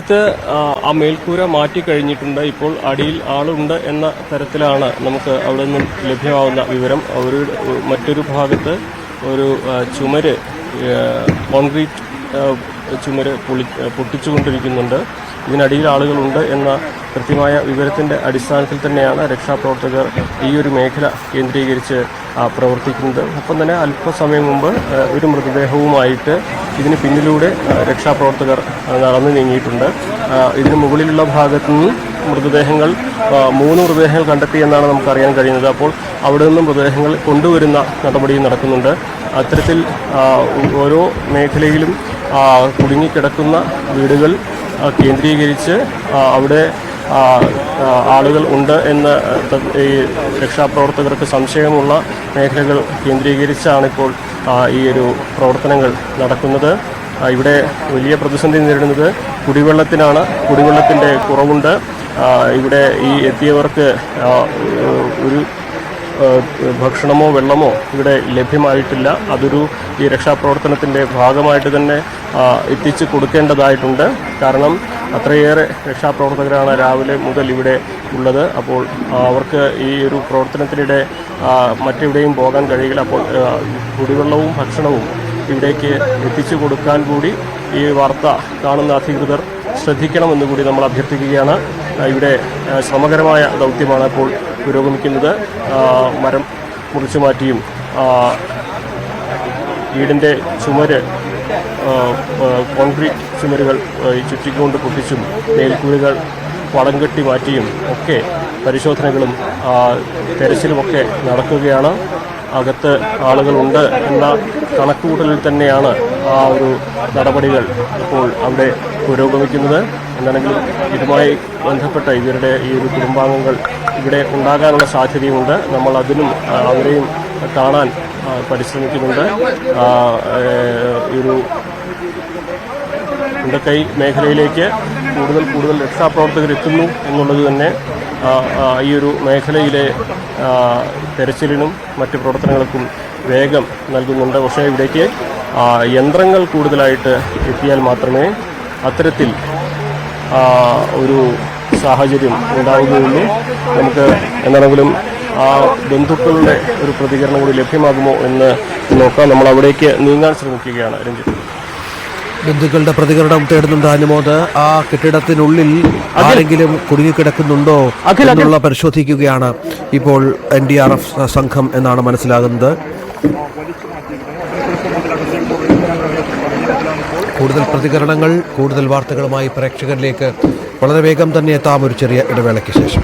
നേരത്തെ ആ മേൽക്കൂര മാറ്റിക്കഴിഞ്ഞിട്ടുണ്ട്. ഇപ്പോൾ അടിയിൽ ആളുണ്ട് എന്ന തരത്തിലാണ് നമുക്ക് അവിടെ നിന്നും ലഭ്യമാവുന്ന വിവരം. മറ്റൊരു ഭാഗത്ത് ഒരു ചുമര്, കോൺക്രീറ്റ് ചുമര് പൊട്ടിച്ചുകൊണ്ടിരിക്കുന്നുണ്ട്. ഇതിനടിയിൽ ആളുകളുണ്ട് എന്ന കൃത്യമായ വിവരത്തിൻ്റെ അടിസ്ഥാനത്തിൽ തന്നെയാണ് രക്ഷാപ്രവർത്തകർ ഈ ഒരു മേഖല കേന്ദ്രീകരിച്ച് പ്രവർത്തിക്കുന്നത്. ഒപ്പം തന്നെ അല്പസമയം മുമ്പ് ഒരു മൃതദേഹവുമായിട്ട് ഇതിന് പിന്നിലൂടെ രക്ഷാപ്രവർത്തകർ നടന്നു നീങ്ങിയിട്ടുണ്ട്. ഇതിന് മുകളിലുള്ള ഭാഗത്തു നിന്നും മൃതദേഹങ്ങൾ 3 മൃതദേഹങ്ങൾ കണ്ടെത്തിയെന്നാണ് നമുക്കറിയാൻ കഴിയുന്നത്. അപ്പോൾ അവിടെ നിന്നും മൃതദേഹങ്ങൾ കൊണ്ടുവരുന്ന നടപടിയും നടക്കുന്നുണ്ട്. അത്തരത്തിൽ ഓരോ മേഖലയിലും കുടുങ്ങിക്കിടക്കുന്ന വീടുകൾ കേന്ദ്രീകരിച്ച് അവിടെ ആളുകൾ ഉണ്ട് എന്ന് ഈ രക്ഷാപ്രവർത്തകർക്ക് സംശയമുള്ള മേഖലകൾ കേന്ദ്രീകരിച്ചാണിപ്പോൾ ഈ ഒരു പ്രവർത്തനങ്ങൾ നടക്കുന്നത്. ഇവിടെ വലിയ പ്രതിസന്ധി നേരിടുന്നത് കുടിവെള്ളത്തിനാണ്. കുടിവെള്ളത്തിൻ്റെ കുറവുണ്ട്. ഇവിടെ ഈ എത്തിയവർക്ക് ഒരു ഭക്ഷണമോ വെള്ളമോ ഇവിടെ ലഭ്യമായിട്ടില്ല. അതൊരു ഈ രക്ഷാപ്രവർത്തനത്തിൻ്റെ ഭാഗമായിട്ട് തന്നെ എത്തിച്ചു കൊടുക്കേണ്ടതായിട്ടുണ്ട്. കാരണം അത്രയേറെ രക്ഷാപ്രവർത്തകരാണ് രാവിലെ മുതൽ ഇവിടെ ഉള്ളത്. അപ്പോൾ അവർക്ക് ഈ ഒരു പ്രവർത്തനത്തിനിടെ മറ്റെവിടെയും പോകാൻ കഴിയില്ല. അപ്പോൾ കുടിവെള്ളവും ഭക്ഷണവും ഇവിടേക്ക് എത്തിച്ചു കൊടുക്കാൻ കൂടി ഈ വാർത്ത കാണുന്ന അധികൃതർ ശ്രദ്ധിക്കണമെന്ന് കൂടി നമ്മൾ അഭ്യർത്ഥിക്കുകയാണ്. ഇവിടെ ശ്രമകരമായ ദൗത്യമാണ് ഇപ്പോൾ പുരോഗമിക്കുന്നത്. മരം മുറിച്ചു മാറ്റിയും വീടിൻ്റെ ചുമര്, കോൺക്രീറ്റ് ചുമരുകൾ ചുറ്റിക്കൊണ്ട് പൊട്ടിച്ചും മേൽക്കൂരകൾ വളം കെട്ടി മാറ്റിയും ഒക്കെ പരിശോധനകളും തെരച്ചിലുമൊക്കെ നടക്കുകയാണ്. അകത്ത് ആളുകളുണ്ട് എന്ന കണക്കുകൂട്ടലിൽ തന്നെയാണ് ആ ഒരു നടപടികൾ ഇപ്പോൾ അവിടെ പുരോഗമിക്കുന്നത്. എന്താണെങ്കിലും ഇതുമായി ബന്ധപ്പെട്ട ഇവരുടെ ഈ ഒരു കുടുംബാംഗങ്ങൾ ഇവിടെ ഉണ്ടാകാനുള്ള സാധ്യതയുണ്ട്. നമ്മൾ അതിനും അവരെയും കാണാൻ പരിശ്രമിക്കുന്നുണ്ട്. ഒരു മുണ്ടക്കൈ മേഖലയിലേക്ക് കൂടുതൽ രക്ഷാപ്രവർത്തകർ എത്തുന്നു എന്നുള്ളത് തന്നെ ഈ ഒരു മേഖലയിലെ തെരച്ചിലിനും മറ്റ് പ്രവർത്തനങ്ങൾക്കും വേഗം നൽകുന്നുണ്ട്. പക്ഷേ ഇവിടേക്ക് യന്ത്രങ്ങൾ കൂടുതലായിട്ട് എത്തിയാൽ മാത്രമേ അത്തരത്തിൽ ഒരു സാഹചര്യം ഉണ്ടാവുകയുള്ളൂ. നമുക്ക് എന്താണെങ്കിലും ആ ബന്ധുക്കളുടെ ഒരു പ്രതികരണം കൂടി ലഭ്യമാകുമോ എന്ന് നോക്കാം. നമ്മൾ അവിടേക്ക് നീങ്ങാൻ ശ്രമിക്കുകയാണ്. രഞ്ജിത്ത്, ബന്ധുക്കളുടെ പ്രതികരണം തേടുന്നുണ്ട് അനുമോദ്. ആ കെട്ടിടത്തിനുള്ളിൽ ആരെങ്കിലും കുടുങ്ങിക്കിടക്കുന്നുണ്ടോ എന്നുള്ള പരിശോധിക്കുകയാണ് ഇപ്പോൾ NDRF സംഘം എന്നാണ് മനസ്സിലാകുന്നത്. കൂടുതൽ പ്രതികരണങ്ങൾ, കൂടുതൽ വാർത്തകളുമായി പ്രേക്ഷകരിലേക്ക് വളരെ വേഗം തന്നെ എത്താം ഒരു ചെറിയ ഇടവേളയ്ക്ക് ശേഷം.